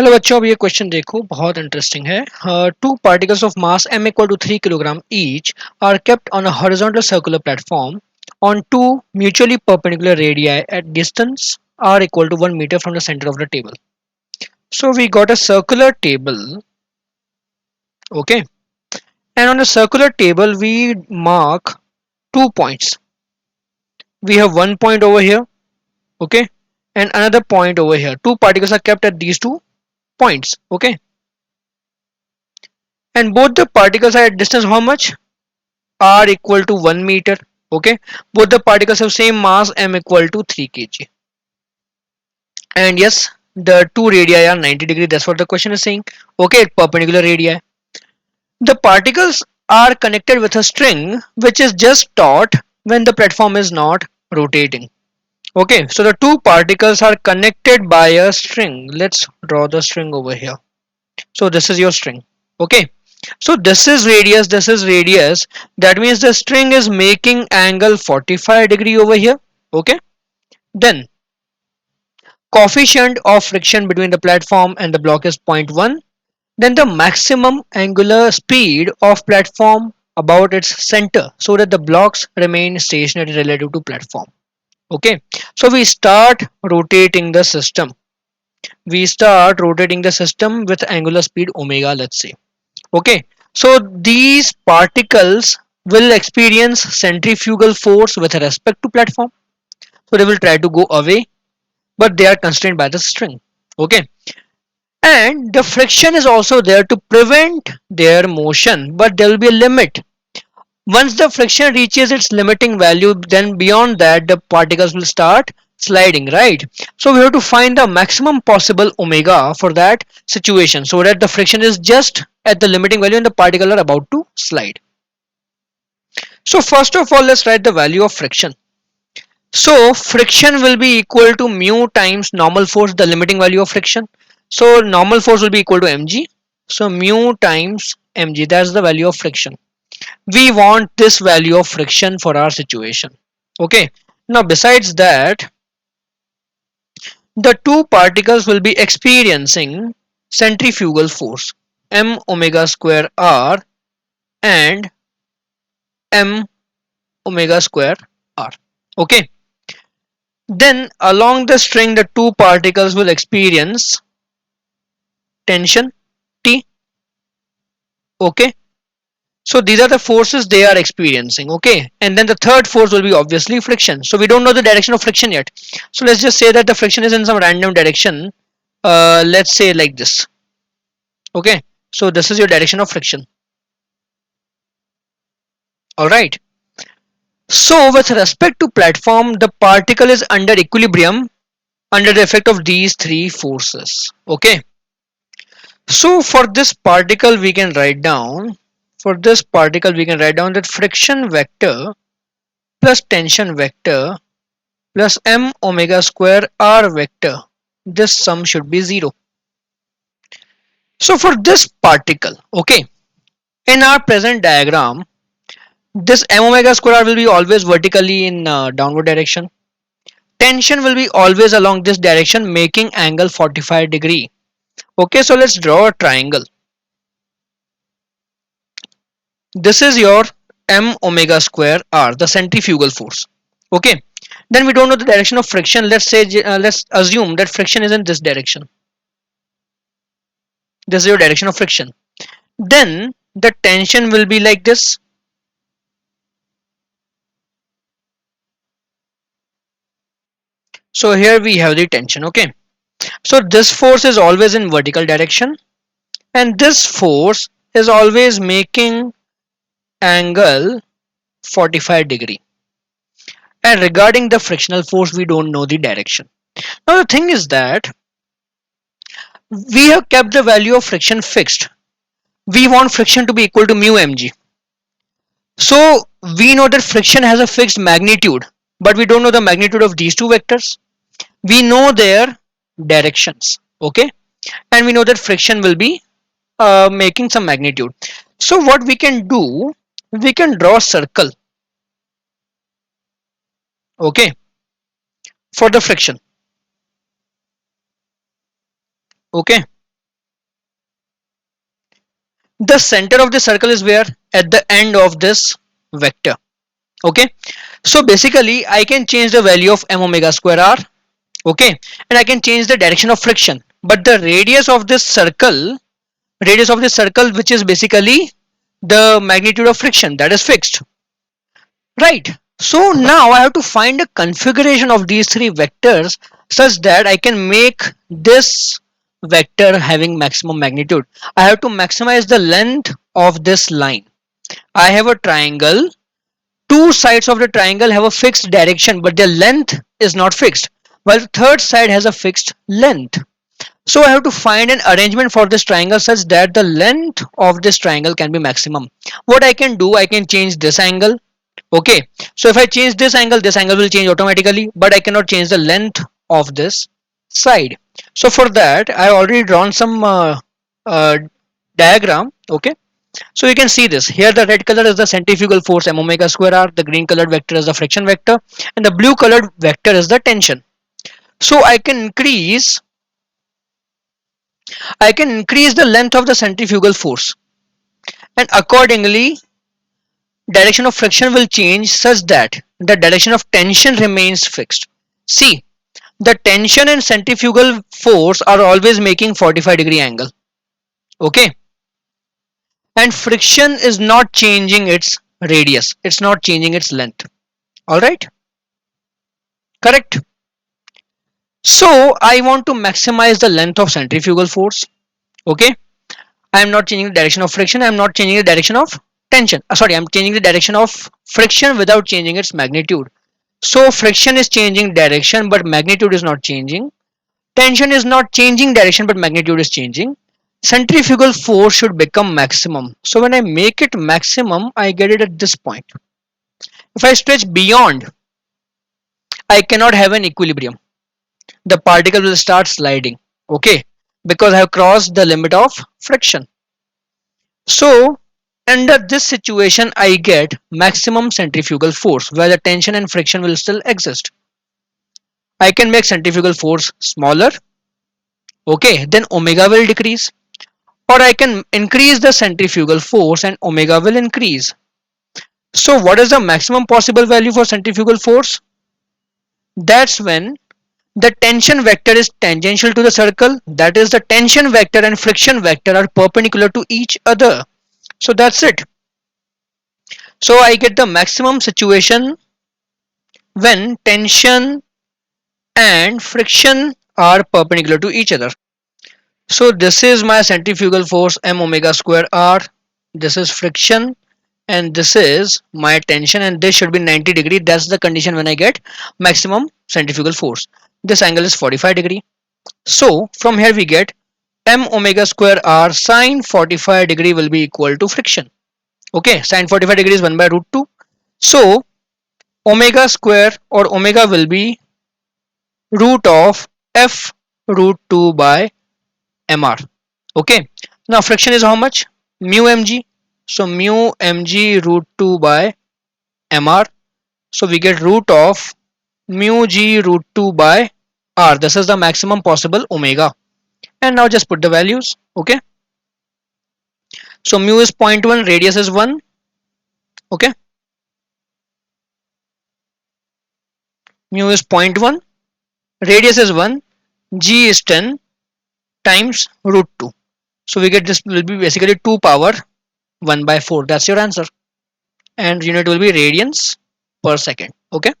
Hello बच्चों, अब ये क्वेश्चन देखो, बहुत इंटरेस्टिंग है। Two particles of mass m equal to 3 kilogram each are kept on a horizontal circular platform on two mutually perpendicular radii at distance r equal to 1 meter from the center of the table. So we got a circular table, okay, and on the circular table we mark 2 points. We have one point over here, okay, and another point over here. Two particles are kept at these 2 points, okay, and both the particles are at distance how much? R equal to 1 meter, okay. Both the particles have same mass m equal to 3 kg, and yes, the two radii are 90 degree. That's what the question is saying, okay, perpendicular radii. The particles are connected with a string which is just taut when the platform is not rotating, okay. So the two particles are connected by a string. Let's draw the string over here. So this is your string, okay. So this is radius, this is radius. That means the string is making angle 45 degree over here, okay. Then coefficient of friction between the platform and the block is zero point 0.1. Then the maximum angular speed of platform about its center so that the blocks remain stationary relative to platform, okay. So we start rotating the system. We start rotating the system with angular speed omega, let's say, okay. So these particles will experience centrifugal force with respect to platform, so they will try to go away, but they are constrained by the string, okay. And the friction is also there to prevent their motion, but there will be a limit. Once the friction reaches its limiting value, then beyond that the particles will start sliding, right? So we have to find the maximum possible omega for that situation so that the friction is just at the limiting value and the particles are about to slide. So first of all, let's write the value of friction. So friction will be equal to mu times normal force, the limiting value of friction. So normal force will be equal to mg. So mu times mg, that's the value of friction. We want this value of friction for our situation, okay. Now besides that, the two particles will be experiencing centrifugal force m omega square r and m omega square r, okay. Then along the string the two particles will experience tension T, okay. So these are the forces they are experiencing, okay. And then the third force will be obviously friction. So we don't know the direction of friction yet. So let's just say that the friction is in some random direction. Let's say like this, okay. So this is your direction of friction, all right. So with respect to platform, the particle is under equilibrium under the effect of these three forces, okay. So for this particle we can write down, that friction vector plus tension vector plus m omega square r vector, this sum should be 0. So for this particle, okay, in our present diagram, this m omega square r will be always vertically in downward direction. Tension will be always along this direction making angle 45 degree, okay. So let's draw a triangle. This is your m omega square r, the centrifugal force, okay. Then we don't know the direction of friction. Let's say let's assume that friction is in this direction. This is your direction of friction. Then the tension will be like this. So here we have the tension, okay. So this force is always in vertical direction and this force is always making angle 45 degree. And regarding the frictional force, we don't know the direction. Now the thing is that we have kept the value of friction fixed. We want friction to be equal to mu mg. So we know that friction has a fixed magnitude, but we don't know the magnitude of these two vectors. We know their directions, okay, and we know that friction will be making some magnitude. So what we can do, we can draw a circle, okay, for the friction, okay. The center of the circle is where? At the end of this vector. Okay, so basically I can change the value of m omega square r. Okay, and I can change the direction of friction, but the radius of this circle, which is basically the magnitude of friction, that is fixed, right? So now I have to find a configuration of these three vectors such that I can make this vector having maximum magnitude. I have to maximize the length of this line. I have a triangle. Two sides of the triangle have a fixed direction, but their length is not fixed, while the third side has a fixed length. So I have to find an arrangement for this triangle such that the length of this triangle can be maximum. What I can do, I can change this angle. Okay, so if I change this angle will change automatically, but I cannot change the length of this side. So for that, I already drawn some uh, diagram. Okay, so you can see this. Here the red color is the centrifugal force m omega square r, the green colored vector is the friction vector, and the blue colored vector is the tension. So I can increase the length of the centrifugal force, and accordingly direction of friction will change such that the direction of tension remains fixed. See, the tension and centrifugal force are always making 45-degree angle. Okay, and friction is not changing its radius, it's not changing its length. All right, correct. So I want to maximize the length of centrifugal force. Okay, I am not changing the direction of friction, I am not changing the direction of tension. Sorry, I'm changing the direction of friction without changing its magnitude. So friction is changing direction but magnitude is not changing. Tension is not changing direction but magnitude is changing. Centrifugal force should become maximum. So when I make it maximum, I get it at this point. If I stretch beyond, I cannot have an equilibrium. The particle will start sliding. Okay, because I have crossed the limit of friction. So under this situation, I get maximum centrifugal force where the tension and friction will still exist. I can make centrifugal force smaller. Okay, then omega will decrease. Or I can increase the centrifugal force and omega will increase. So what is the maximum possible value for centrifugal force? That's when the tension vector is tangential to the circle. That is, the tension vector and friction vector are perpendicular to each other. So that's it. So I get the maximum situation when tension and friction are perpendicular to each other. So this is my centrifugal force m omega square r. This is friction and this is my tension, and this should be 90-degree. That's the condition when I get maximum centrifugal force. This angle is 45-degree. So from here we get m omega square r sine 45-degree will be equal to friction. Okay, sine 45-degree is 1 by root 2. So omega square or omega will be root of f root 2 by mr. Okay, now friction is how much? Mu mg. So mu mg root 2 by mr. So we get root of mu g root 2 by r. This is the maximum possible omega. And now just put the values. Okay, so mu is zero point 0.1, radius is 1. Okay, mu is zero point 0.1, radius is 1, g is 10 times root 2. So we get this will be basically 2 power 1 by 4. That's your answer. And unit will be radians per second. Okay.